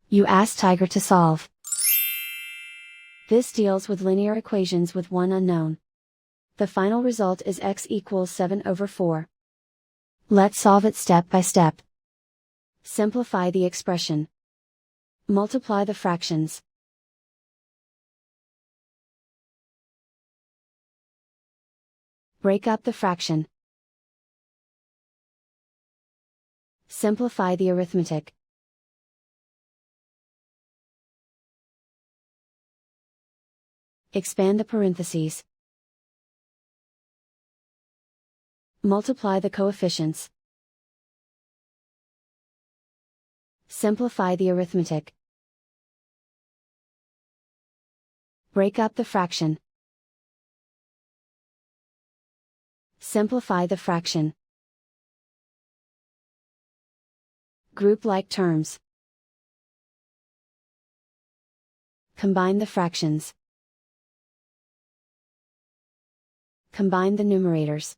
You ask Tiger to solve. This deals with linear equations with one unknown. The final result is x equals 7/4. Let's solve it step by step. Simplify the expression. Multiply the fractions. Break up the fraction. Simplify the arithmetic. Expand the parentheses. Multiply the coefficients. Simplify the arithmetic. Break up the fraction. Simplify the fraction. Group like terms. Combine the fractions. Combine the numerators.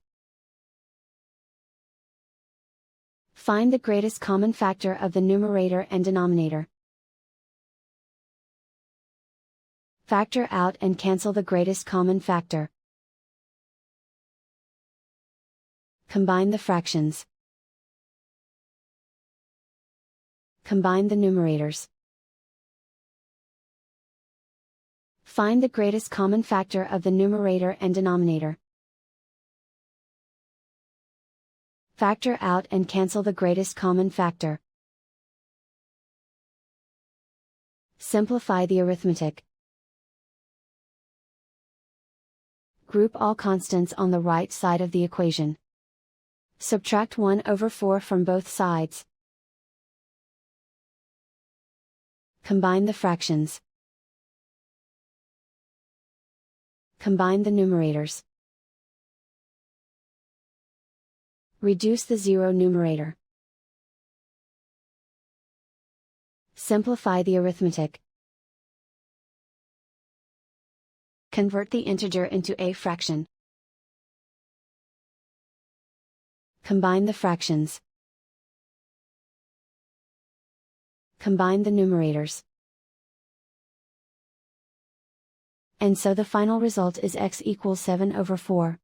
Find the greatest common factor of the numerator and denominator. Factor out and cancel the greatest common factor. Combine the fractions. Combine the numerators. Find the greatest common factor of the numerator and denominator. Factor out and cancel the greatest common factor. Simplify the arithmetic. Group all constants on the right side of the equation. Subtract 1/4 from both sides. Combine the fractions. Combine the numerators. Reduce the zero numerator. Simplify the arithmetic. Convert the integer into a fraction. Combine the fractions. Combine the numerators. And so the final result is x equals 7/4.